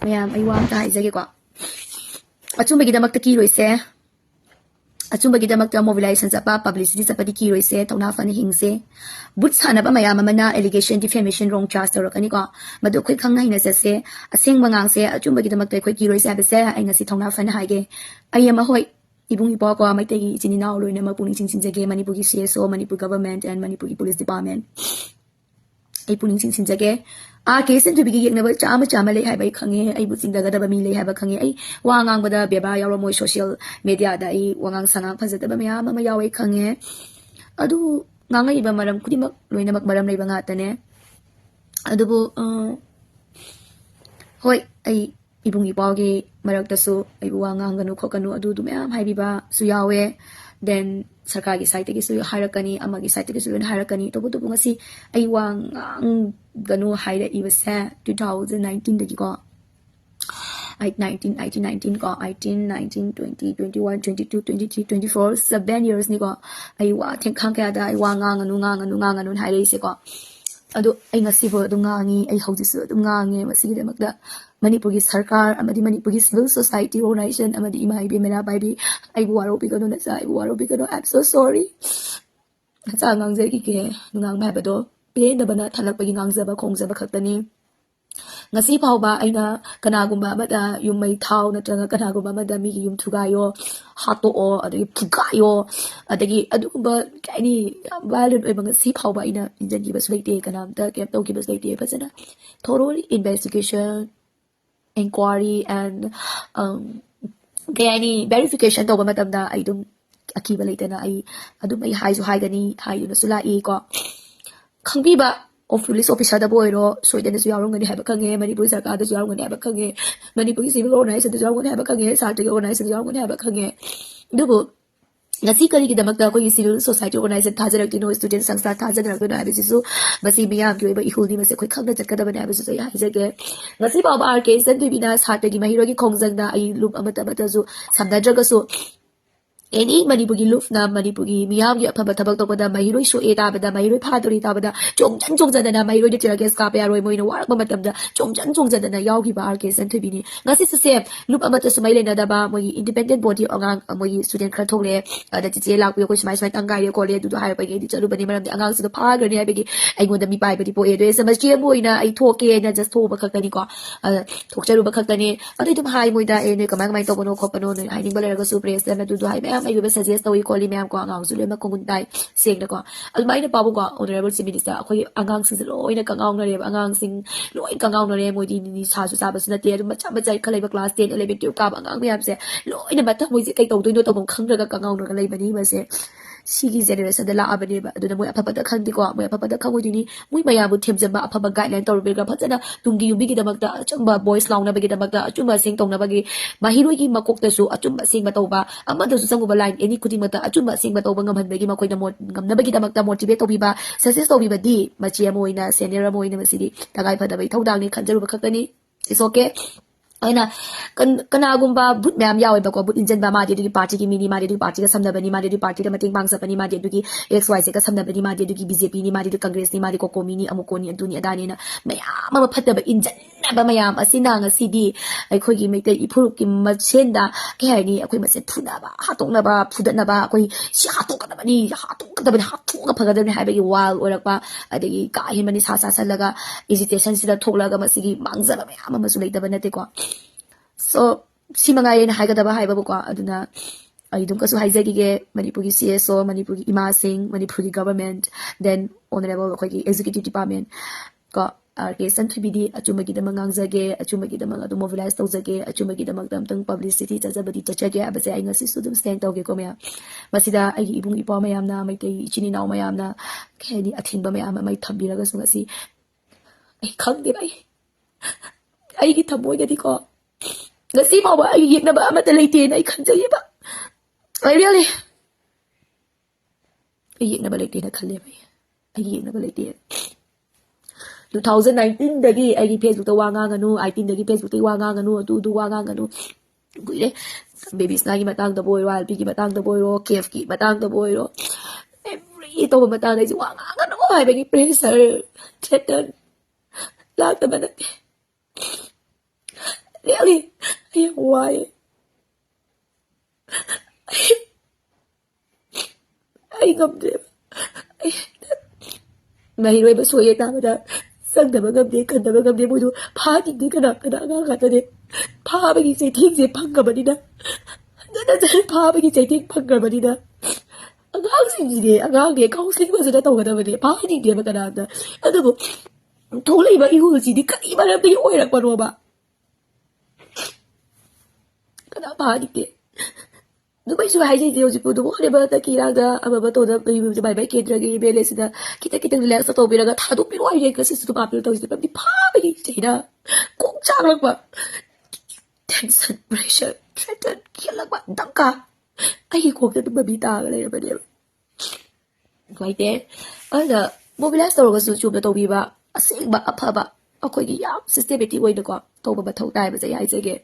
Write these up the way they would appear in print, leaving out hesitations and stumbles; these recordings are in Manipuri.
Myam Aei Hjk ko. Achumbagidamakta kiroise. Achumbagidamakta mobilization sapa publicity sapa di kiroise tawna fani hingse. Bhoot Sanba Myam Amana allegation defamation wrong charge tawrakani ko. Madu khoi khangna hina sese aseng mangang se achumbagidamakta khoi kiroise abese ai ngasi tawna fan haige. Ai ama hoi ibung ipo ko mai tegi chinina loina mapuning sinsinjage Manipur ki CSO, Manipur government and Manipur police department. Ai puning sinsinjage case to be given about chama lay have a kange, I would think the Gadabami have a kange, Wangang with a beba or social media that I Wangang Sana Pazabamia, Mama Yawe kange. Adu Nanga iba Madam Kudimak, Luinamak Madam Labangatane. Adubu Hoi, I Ibungi Bagi, Maraktasu, I Wanganganu Kokanu, Adu Mea, Haibiba, Suyawe, then Sarkagi site is Harakani, Amagi site is Harakani, Tobutubungasi, I wang ganu hide it was 2019 that you got 19 got 18 19 20 21 22 23 24 7 years ni got I wa think kangka da I wang anu hide se got adu ai ngasi bo dungangi ai haujisu dungangi masigi de makda Manipur ki sarkar amadi Manipur ki civil society organization amadi imai bi mera bai bi ai waro bi gano na sa ai waro bi gano I'm so sorry sa ngang je ki ke ngang ma ba do pe da bana thalak pagi ngang zaba khong zaba khaktani ngasi phawba aina kanagumba amada yum mai thau natranga kanagumba amada mi yum thugayo hato o adagi phugayo adagi adugumba kaini violent oiba ngasi phawba aina injangi bas leite kanamta kem tawki bas leite fazana thorough investigation inquiry and kaini verification tawba matamda ai dum akiba leite na ai adum ai haizu haigani hayu na sulai ko Kangbiba of police officer the boy or so then is young and have a kange, Manipur Saka, the young and have a kange, Manipur civil organized, the young and have a kange, Sarti organized, the young and have a kange. Double. Nasikali the Makako civil society organized Tazarino students and start Tazan Abisu, Basi Myam Aei Hjk was a quick comment that Kadavan Abisu again. Nasiba of our case and to be nice heart taking my Hiroki Kongzanga, I look Amatabatazu, Samdajagasu. Any Manipugi Luf na Manipugi, Myam Yapatabak da Mahiro show it abada, Mahiro Padri tabada, Jong Jongzana, Mahiro de Tiragas Capia, Moino, Warmatamda, Jong Jongzana, Yauki Barkes and Tibini. That's the same. Look about the Sumailena Daba, my independent body on my student Kratole, that is Yelak, which my Tangai Korea to hire by the Chalubanima, the Angas of the Park, and I begin. I want to be by the poet. There's a Majiamoina, I talk and I just told Bakatanico, talk to Bakatani, I didn't hide with that in the command my Topono Copano, hiding Balaga Supres, and I do hide. May you suggest that we call him Myam ko ang Zulema Kongunday saying na ko almay na pabo ko honorable si minister ako angang sing loy na kangaw na reb angang sing loy kangaw na reb mo di ni sa sabas na te machay kalay ba class 10 11 12 ka angang Myam se loy na bata mo si kay tawtoy no tawong khang raga kangaw na kalay ba ni ba se Sigi generation da la abani ba do na mo apapata khang di ko mo apapata khang mo di ni mo mayabu themjam ba apapa guideline tor be ga phajana tungi yubi gi damakta achamba boys laung na ba gi damakta achuma sing tong na ba gi mahiroi gi makok ta su achumba sing ba tawba amada su sanguba line any kudimata achumba sing ba tawba ngamhan ba gi makoi na mo ngam na ba gi damakta motivate tawbi ba success tawbi ba di machi amoina senior amoina masidi tagai phada bai thaudang ni khanjaru ba khakani is okay aina kanagumba Bhoot Myam yawe ba ko Bhoot injan ba ma de di party ki mini ma de di party ka samna bani ma de di party ka mating bangsa bani ma de di XYZ ka samna bani ma de di BJP ni ma de di Congress ni ma de ko mini amuko ni antuni adani na mayam ma phatta ba injan na ba mayam asina nga sidi ai khoi gi meitai ipuruk ki machenda ke hai ni akhoi mase phuna ba hatok na ba phudat na ba akhoi si hatok ka ba ni hatok ka ba hatok ka phaga da ni hai ba gi wal orak ba adagi ka hin mani sa laga hesitation sida thoklaga masigi mangza ba mayam ma su leita ba nate ko So, si mga yan haigadaba haibabo ko aduna ay dun kaso haizagige Manipur ki CSO, Manipur ki Imasing, Manipur ki government, then honorable ko ki executive department ko kesan tubidi achumagi da mangang zage achumagi da mga mobilize taw zage achumagi da magdamtang publicity chajabadi chachage abase ay ngasi student stand tawge ko maya masida ay ibung ipa mayam na may tay chininaw mayam na kaya ni athinba mayam may thambiraga so ngasi ay khangde bay ay gitaboy gadi ko Ngasi mo ba ay na ba matalay na ikanjay ba? Ay really? Ay na balay na kalya ba? Ay na balay 2019 dagi ay Facebook ta wanga ngano 18 dagi Facebook ta wanga ngano tu wanga ngano guile babies na gi matang da boy wal pigi matang da boy ro KF ki matang da boy ro every to matang na si wanga ngano ay bagi pressure threaten lag ta ba really why I ngamde mahiroi ba soye ta ba da sang da ba ngamde kan da ba ngamde mo du pha ti di kana kana nga ka ta de pha ba gi se thik se phang ga ba ni da da da pha ba gi se thik phang ga ba ni da ꯑꯉꯥꯡꯁꯤꯡꯁꯤꯗꯤ ꯑꯉꯥꯡꯅꯦ ꯀꯥꯎꯟꯁꯤꯂꯤꯡ ꯐꯖꯅ ꯇꯧꯒꯗꯕꯅꯦ ꯐꯥꯍꯟꯅꯤꯡꯗꯦꯕ ꯀꯅꯥꯝꯇ ꯑꯗꯨꯕꯨ ꯊꯣꯛꯂꯛꯏꯕ ꯏꯍꯨꯜꯁꯤꯗꯤ ꯀꯔꯤ ꯃꯔꯝꯗꯒꯤ ꯑꯣꯏꯔꯛꯄꯅꯣꯕ ꯀꯅꯥ ꯐꯥꯍꯟꯅꯤꯡꯗꯦ ꯑꯗꯨꯝ ꯑꯩꯁꯨ ꯍꯥꯏꯖꯩꯁꯦ ꯍꯧꯖꯤꯛꯄꯨ ꯑꯗꯨꯝ ꯍꯣꯠꯅꯕ ꯇꯀꯤ ꯏꯔꯥꯡꯗ ꯑꯃ ꯇꯧꯗ ꯃꯥꯏ ꯀꯦꯟꯗ꯭ꯔꯒꯤ ꯑꯦꯝ.ꯑꯦꯜ.ꯑꯦꯁꯤꯗ ꯈꯤꯇꯪ ꯈꯤꯇꯪ ꯔꯤꯂꯦꯛꯁ ꯇꯧꯕꯤꯔꯒ ꯊꯥꯗꯣꯛꯄꯤꯔꯣ ꯍꯥꯏꯁꯦ ꯉꯁꯤꯁꯨ ꯑꯗꯨꯝ ꯑꯥꯄꯤꯜ ꯇꯧꯔꯤꯁꯦ ꯃꯔꯝꯗꯤ ꯐꯥꯕꯒꯤ ꯆꯩꯅ ꯀꯣꯛ ꯆꯥꯛꯂꯛꯄ ꯇꯦꯟꯁꯟ ꯄ꯭ꯔꯦꯁꯔ ꯊ꯭ꯔꯦꯇꯟ ꯀꯦꯜꯂꯛꯄ ꯗꯪꯀꯥ ꯑꯩꯒꯤ ꯀꯣꯛꯇ ꯑꯗꯨꯝ ꯃꯃꯤ ꯇꯥꯔꯒ ꯂꯩꯔꯕꯅꯦꯕ ꯅꯨꯡꯉꯥꯏꯇꯦ ꯑꯗꯨꯅ ꯃꯣꯕꯤꯂꯥꯏꯁ ꯇꯧꯔꯒꯁꯨ ꯆꯨꯝꯅ ꯇꯧꯕꯤꯕ ꯑꯁꯦꯡꯕ ꯑꯐꯕ ꯑꯩꯈꯣꯏꯒꯤ ꯌꯥꯝ ꯁꯤꯁꯇꯦꯃꯦꯇꯤꯛ ꯑꯣꯏꯅꯀꯣ ꯇꯧꯕ ꯃꯊꯧ ꯇꯥꯏ ꯍꯥꯏꯕꯁꯦ ꯑꯩ ꯍꯥꯏꯖꯒꯦ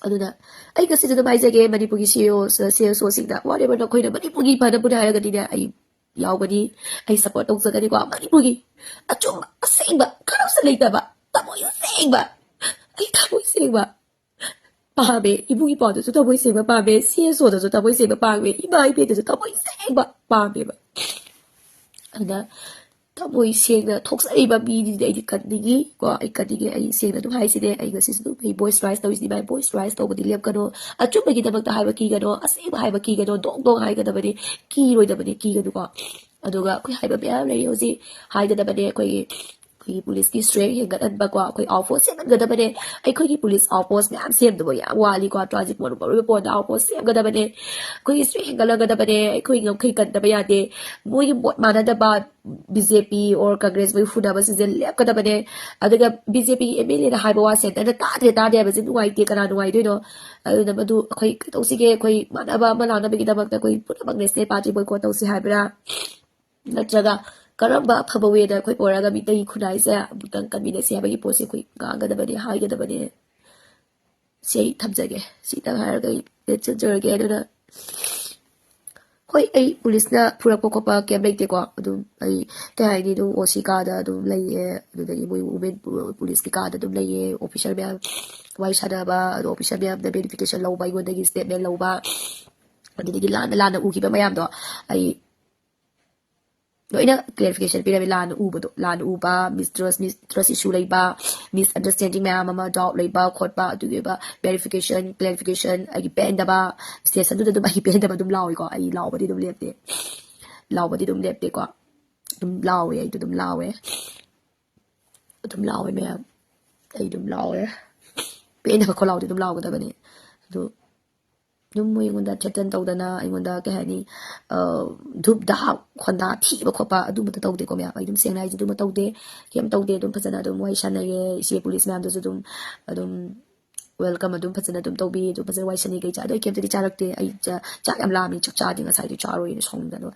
ꯑꯗꯨꯅ ꯑꯩ ꯉꯁꯤꯗ ꯑꯗꯨꯝ ꯍꯥꯏꯖꯒꯦ ꯃꯅꯤꯄꯨꯔꯒꯤ ꯁꯤꯑꯣꯁꯤꯡꯗ ꯋꯥꯔꯦꯕ ꯅꯈꯣꯏꯅ ꯃꯅꯤꯄꯨꯔꯒꯤ ꯐꯅꯕꯨꯅ ꯍꯥꯏꯔꯒꯗꯤꯅꯦ ꯑꯩ ꯌꯥꯎꯒꯅꯤ ꯑꯩ ꯁꯞꯄꯣꯔꯠ ꯇꯧꯖꯒꯅꯤꯀꯣ ꯃꯅꯤꯄꯨꯔꯒꯤ ꯑꯆꯨꯝꯕ ꯑꯁꯦꯡꯕ ꯈꯔꯁꯨ ꯂꯩꯇꯕ ꯊꯃꯣꯏ ꯁꯦꯡꯕ ꯑꯩ ꯊꯃꯣꯏ ꯁꯦꯡꯕ ꯄꯥꯝꯃꯦ 이북이 뻔해서 더 보이세요 밤에 CSO도 더 보이세요 밤에 이마이 베드도 더 보이세요 밤에 하나 더 보이세요 톡사이바 미디데 아이디 간디기 거 아이 간디기 아이 세나 좀 하이시데 아이 것이도 이 보이스 라이스 더 이지 마이 보이스 라이스 더 버디 랩 가노 아좀베기 더박다 하이바 기가노 아세바 하이바 기가노 동동 하이가다버니 기로이다버니 기가도가 아도가 그 하이바 배 레이 호지 하이다다버니 거기 ꯑꯩꯈꯣꯏꯒꯤ ꯄꯨꯂꯤꯁꯀꯤ ꯁ꯭ꯇ꯭ꯔꯦꯡ ꯍꯦꯟꯒꯠꯍꯟꯕꯀꯣ ꯑꯩꯈꯣꯏ ꯑꯥꯎꯠꯄꯣꯁ ꯁꯦꯝꯒꯠꯒꯗꯕꯅꯦ ꯑꯩꯈꯣꯏꯒꯤ ꯄꯨꯂꯤꯁ ꯑꯥꯎꯠꯄꯣꯁ ꯃꯌꯥꯝ ꯁꯦꯝꯗꯕ ꯌꯥꯝ ꯋꯥꯠꯂꯤꯀꯣ ꯇ꯭ꯔꯥꯟꯖꯤꯠ ꯃꯣꯠ ꯃꯔꯨꯑꯣꯏꯕ ꯄꯣꯏꯟꯠ ꯑꯥꯎꯠꯄꯣꯁ ꯁꯦꯝꯒꯗꯕꯅꯦ ꯑꯩꯈꯣꯏꯒꯤ ꯁ꯭ꯇ꯭ꯔꯦꯡ ꯍꯦꯟꯒꯠꯍꯟꯒꯗꯕꯅꯦ ꯑꯩꯈꯣꯏ ꯉꯝꯈꯩ ꯀꯟꯗꯕ ꯌꯥꯗꯦ ꯃꯣꯏꯒꯤ ꯃꯣꯠ ꯃꯥꯟꯅꯗꯕ ꯕꯤ.ꯖꯦ.ꯄꯤ ꯑꯣꯔ ꯀꯪꯒ꯭ꯔꯦꯁ ꯃꯣꯏ ꯐꯨꯅꯕꯁꯤꯡꯁꯦ ꯂꯦꯞꯀꯗꯕꯅꯦ ꯑꯗꯨꯒ ꯕꯤ.ꯖꯦ.ꯄꯤꯒꯤ ꯑꯦꯝ.ꯑꯦꯜ.ꯑꯦꯅ ꯍꯥꯏꯕ ꯋꯥ ꯁꯦꯟꯇꯔꯅ ꯇꯥꯗꯦ ꯍꯥꯏꯕꯁꯦ ꯅꯨꯡꯉꯥꯏꯇꯦ ꯀꯅꯥ ꯅꯨꯡꯉꯥꯏꯗꯣꯏꯅꯣ ꯑꯗꯨꯅ ꯃꯗꯨ ꯑꯩꯈꯣꯏ ꯀꯩꯗꯧꯁꯤꯒꯦ ꯑꯩꯈꯣꯏ ꯃꯥꯟꯅꯕ ꯑꯃ ꯂꯥꯛꯅꯕꯒꯤꯗꯃꯛꯇ ꯑꯩꯈꯣꯏ ꯄꯨꯝꯅꯃꯛ ꯅꯦꯁꯅꯦꯜ ꯄꯥꯔꯇꯤ ꯕꯣꯏꯀꯣꯠ ꯇꯧꯁꯤ ꯍꯥꯏꯕ꯭ꯔꯥ ꯅꯠꯇ꯭ꯔꯒ ꯀꯔꯝꯕ ꯑꯐꯕ ꯋꯦꯗ ꯑꯩꯈꯣꯏ ꯑꯣꯏꯔꯒ ꯃꯤꯇꯩ ꯈꯨꯟꯅꯥꯏꯁꯦ ꯑꯃꯨꯛꯇꯪ ꯀꯟꯃꯤꯟꯅꯁꯤ ꯍꯥꯏꯕꯒꯤ ꯄꯣꯠꯁꯦ ꯑꯩꯈꯣꯏ ꯉꯥꯡꯒꯗꯕꯅꯤ ꯍꯥꯏꯒꯗꯕꯅꯤ ꯁꯤ ꯑꯩ ꯊꯝꯖꯒꯦ ꯁꯤꯇꯪ ꯍꯥꯏꯔꯒ ꯑꯩ ꯂꯦꯞꯆꯖꯔꯒꯦ ꯑꯗꯨꯅ ꯍꯣꯏ ꯑꯩ ꯄꯨꯂꯤꯁꯅ ꯐꯨꯔꯛꯄ ꯈꯣꯠꯄ ꯀꯩꯝ ꯂꯩꯇꯦꯀꯣ ꯑꯗꯨꯝ ꯑꯩ ꯀꯩ ꯍꯥꯏꯅꯤ ꯑꯗꯨꯝ ꯑꯣ.ꯁꯤ ꯀꯥꯗ ꯑꯗꯨꯝ ꯂꯩꯌꯦ ꯑꯗꯨꯗꯒꯤ ꯃꯣꯏ ꯋꯨꯃꯦꯟ ꯄꯨꯂꯤꯁꯀꯤ ꯀꯥꯗ ꯑꯗꯨꯝ ꯂꯩꯌꯦ ꯑꯣꯐꯤꯁꯔ ꯃꯌꯥꯝ ꯋꯥꯔꯤ ꯁꯥꯟꯅꯕ ꯑꯗꯣ ꯑꯣꯐꯤꯁꯔ ꯃꯌꯥꯝꯅ ꯚꯦꯔꯤꯐꯤꯀꯦꯁꯟ ꯂꯧꯕ ꯑꯩꯉꯣꯟꯗꯒꯤ ꯁ꯭ꯇꯦꯠꯃꯦꯟ ꯂꯧꯕ ꯑꯗꯨꯗꯒꯤ ꯂꯥꯟꯅ ꯎꯈꯤꯕ ꯃꯌꯥꯝꯗꯣ ꯑꯩ ꯂꯣꯏꯅ ꯀ꯭ꯂꯦꯔꯤꯐꯤꯀꯦꯁꯟ ꯄꯤꯔꯝꯃꯤ ꯂꯥꯟꯅ ꯎꯕ ꯃꯤꯁꯇ꯭ꯔꯁ ꯏꯁꯨ ꯂꯩꯕ ꯃꯤꯁꯑꯟꯗꯔꯁꯇꯦꯟꯗꯤꯡ ꯃꯌꯥꯝ ꯑꯃ ꯗꯥꯎꯠ ꯂꯩꯕ ꯈꯣꯠꯄ ꯑꯗꯨꯒꯤ ꯑꯣꯏꯕ ꯚꯦꯔꯤꯐꯤꯀꯦꯁꯟ ꯀ꯭ꯂꯦꯔꯤꯐꯤꯀꯦꯁꯟ ꯑꯩꯒꯤ ꯄꯦꯟꯗꯕ ꯁ꯭ꯇꯦꯁꯟꯗꯨꯗ ꯑꯗꯨꯝ ꯑꯩꯒꯤ ꯄꯦꯟꯗꯕ ꯑꯗꯨꯝ ꯂꯥꯎꯏꯀꯣ ꯑꯩ ꯂꯥꯎꯕꯗꯤ ꯑꯗꯨꯝ ꯂꯦꯞꯇꯦꯀꯣ ꯑꯗꯨꯝ ꯂꯥꯎꯋꯦ ꯑꯩꯗꯣ ꯑꯗꯨꯝ ꯂꯥꯎꯋꯦ ꯃꯌꯥꯝ ꯑꯩ ꯑꯗꯨꯝ ꯂꯥꯎꯋꯦ ꯄꯦꯟꯗꯕ ꯈꯣꯠꯂꯥꯎꯗꯤ ꯑꯗꯨꯝ ꯂꯥꯎꯒꯗꯕꯅꯤ ꯑꯗꯨ ꯑꯗꯨꯝ ꯃꯣꯏ ꯑꯩꯉꯣꯟꯗ ꯊ꯭ꯔꯦꯇꯟ ꯇꯧꯗꯅ ꯑꯩꯉꯣꯟꯗ ꯀꯩ ꯍꯥꯏꯅꯤ ꯙꯨꯞ ꯙꯥꯞ ꯈꯣꯟꯗꯥ ꯊꯤꯕ ꯈꯣꯠꯄ ꯑꯗꯨꯝꯕꯗ ꯇꯧꯗꯦꯀꯣ ꯃꯌꯥꯝ ꯑꯩ ꯑꯗꯨꯝ ꯁꯦꯡꯅ ꯍꯥꯏꯁꯦ ꯑꯗꯨꯝꯕ ꯇꯧꯗꯦ ꯀꯩꯝ ꯇꯧꯗꯦ ꯑꯗꯨꯝ ꯐꯖꯅ ꯑꯗꯨꯝ ꯋꯥꯔꯤ ꯁꯥꯟꯅꯩꯌꯦ ꯏꯆꯦ ꯄꯨꯂꯤꯁ ꯃꯌꯥꯝꯗꯁꯨ ꯑꯗꯨꯝ ꯋꯦꯜꯀꯝ ꯑꯗꯨꯝ ꯐꯖꯅ ꯑꯗꯨꯝ ꯇꯧꯕꯤ ꯑꯗꯨꯝ ꯐꯖꯅ ꯋꯥꯔꯤ ꯁꯥꯟꯅꯩ ꯀꯩ ꯆꯥ ꯑꯗꯣ ꯑꯩ ꯀꯩꯝꯇꯗꯤ ꯆꯥꯔꯛꯇꯦ ꯑꯩ ꯆꯥꯛ ꯌꯥꯝ ꯂꯥꯝꯃꯤ ꯆꯥꯛ ꯆꯥꯗꯦ ꯉꯁꯥꯏꯗꯤ ꯆꯥꯔꯣꯏꯅ ꯁꯣꯡꯗꯅ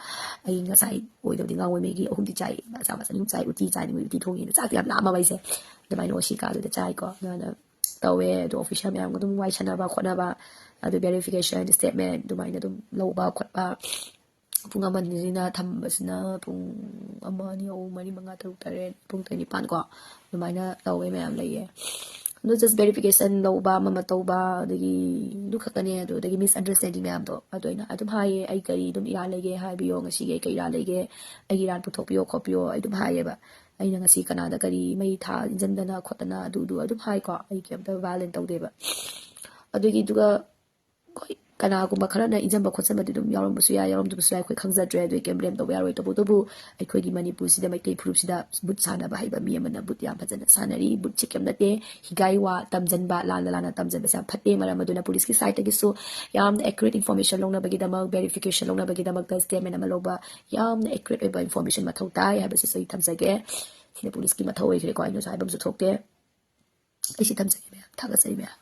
ꯑꯩ ꯉꯁꯥꯏ ꯑꯣꯏꯗꯕꯗꯤ ꯉꯥꯡꯉꯣꯏ ꯃꯦꯒꯤ 3ꯗꯤ ꯆꯥꯏ ꯃꯆꯥ ꯑꯗꯨꯝ ꯆꯥꯏ ꯎꯇꯤ ꯆꯥꯅꯤꯡꯉꯣꯏ ꯎꯇꯤ ꯊꯣꯡꯉꯦꯅ ꯆꯥꯛꯇꯤ ꯌꯥꯝ ꯂꯥꯝꯃꯕ ꯑꯩꯁꯦ ꯑꯗꯨꯃꯥꯏꯅ ꯑꯣꯁꯤ ꯀꯥꯗꯨꯗ ꯆꯥꯏꯀꯣ ꯑꯗꯨꯃꯥꯏꯅ ꯇꯧꯋꯦ ꯑꯗꯣ ꯑꯣꯐꯤꯁꯔ ꯃꯌꯥꯝꯒ ꯑꯗꯨꯝ ꯋꯥꯔꯤ ꯁꯥꯟꯅꯕ ꯈꯣꯠꯅꯕ ꯑꯗꯨ ꯚꯦꯔꯤꯐꯤꯀꯦꯁꯟ ꯁ꯭ꯇꯦꯠꯃꯦꯟ ꯑꯗꯨꯃꯥꯏꯅ ꯑꯗꯨꯝ ꯂꯧꯕ ꯈꯣꯠꯄ ꯄꯨꯡ ꯑꯃꯅꯤꯅ ꯊꯝꯕꯁꯤꯅ ꯄꯨꯡ 1 2 3 4 5 6 7 ꯄꯨꯡ 9 ꯀꯣ ꯑꯗꯨꯃꯥꯏꯅ ꯇꯧꯋꯦ ꯃꯌꯥꯝ ꯂꯩꯌꯦ ꯑꯗꯨ ꯖꯁ ꯚꯦꯔꯤꯐꯤꯀꯦꯁꯟ ꯂꯧꯕ ꯑꯃ ꯇꯧꯕ ꯑꯗꯒꯤ ꯑꯗꯨ ꯈꯛꯇꯅꯦ ꯑꯗꯨꯗꯒꯤ ꯃꯤꯁꯑꯟꯗꯔꯁꯇꯦꯟꯗꯤꯡ ꯃꯌꯥꯝꯗꯣ ꯑꯗꯨ ꯑꯩꯅ ꯑꯗꯨꯝ ꯍꯥꯏꯌꯦ ꯑꯩ ꯀꯔꯤ ꯑꯗꯨꯝ ꯏꯔꯥꯟ ꯂꯩꯒꯦ ꯍꯥꯏꯕꯤꯌꯣ ꯉꯁꯤꯒꯤ ꯑꯩ ꯀꯩ ꯏꯔꯥꯟ ꯂꯩꯒꯦ ꯑꯩꯒꯤ ꯏꯔꯥꯟ ꯄꯨꯊꯣꯛꯄꯤꯌꯣ ꯈꯣꯠꯄꯤꯌꯣ ꯑꯩ ꯑꯗꯨꯝ ꯍꯥꯏꯌꯦꯕ ꯑꯩꯅ ꯉꯁꯤ ꯀꯅꯥꯗ ꯀꯔꯤ ꯃꯩ ꯏꯟꯖꯟꯗꯅ ꯈꯣꯠꯇꯅ ꯑꯗꯨ ꯑꯗꯨꯝ ꯍꯥꯏꯀꯣ ꯑꯩ ꯀꯩꯝꯇ ꯚꯥꯏꯂꯦꯟ ꯇꯧꯗꯦꯕ ꯑꯗꯨꯒ ꯍꯣꯏ ꯀꯅꯥꯒꯨꯝꯕ ꯈꯔꯅ ꯏꯟꯖꯟꯕ ꯈꯣꯠꯆꯟꯕꯗꯤ ꯑꯗꯨꯝ ꯌꯥꯎꯔꯝꯕꯁꯨ ꯌꯥꯏ ꯌꯥꯎꯔꯝꯗꯕꯁꯨ ꯌꯥꯏ ꯑꯩꯈꯣꯏ ꯈꯪꯖꯗ꯭ꯔꯦ ꯑꯗꯨ ꯀꯩꯝ ꯕ꯭ꯂꯦꯝ ꯇꯧꯕ ꯌꯥꯔꯣꯏ ꯇꯧꯕꯇꯕꯨ ꯑꯩꯈꯣꯏꯒꯤ ꯃꯅꯤꯄꯨꯔꯁꯤꯗ ꯃꯩꯇꯩ ꯐꯨꯔꯨꯞꯁꯤꯗ ꯕꯨꯠ ꯁꯥꯟꯅꯕ ꯍꯩꯕ ꯃꯤ ꯑꯃꯅ ꯕꯨꯠ ꯌꯥꯝ ꯐꯖꯅ ꯁꯥꯟꯅꯔꯤ ꯕꯨꯠꯁꯤ ꯀꯩꯝ ꯅꯠꯇꯦ ꯍꯤꯒꯥꯏ ꯋꯥ ꯇꯝꯖꯟꯕ ꯂꯥꯟꯅ ꯇꯝꯖꯟꯕꯁꯦ ꯌꯥꯝ ꯐꯠꯇꯦ ꯃꯔꯝ ꯑꯗꯨꯅ ꯄꯨꯂꯤꯁꯀꯤ ꯁꯥꯏꯠꯇꯒꯤꯁꯨ ꯌꯥꯝꯅ ꯑꯦꯀꯨꯔꯦꯠ ꯏꯟꯐꯣꯔꯃꯦꯁꯟ ꯂꯧꯅꯕꯒꯤꯗꯃꯛ ꯚꯦꯔꯤꯐꯤꯀꯦꯁꯟ ꯂꯧꯅꯕꯒꯤꯗꯃꯛꯇ ꯁ꯭ꯇꯦꯠꯃꯦꯟ ꯑꯃ ꯂꯧꯕ ꯌꯥꯝꯅ ꯑꯦꯀꯨꯔꯦꯠ ꯑꯣꯏꯕ ꯏꯟꯐꯣꯔꯃꯦꯁꯟ ꯃꯊꯧ ꯇꯥꯏ ꯍꯥꯏꯕꯁꯤꯁꯨ ꯑꯩ ꯊꯝꯖꯒꯦ ꯁꯤꯅ ꯄꯨꯂꯤꯁꯀꯤ ꯃꯊꯧ ꯑꯣꯏꯈ꯭ꯔꯦꯀꯣ ꯑꯩꯅꯁꯨ ꯍꯥꯏꯕꯝꯁꯨ ꯊꯣꯛꯇꯦ ꯑꯩ ꯁꯤ ꯊꯝꯖꯒꯦ ꯃꯌꯥꯝ ꯊꯥꯒꯠꯆꯔꯤ ꯃꯌꯥꯝ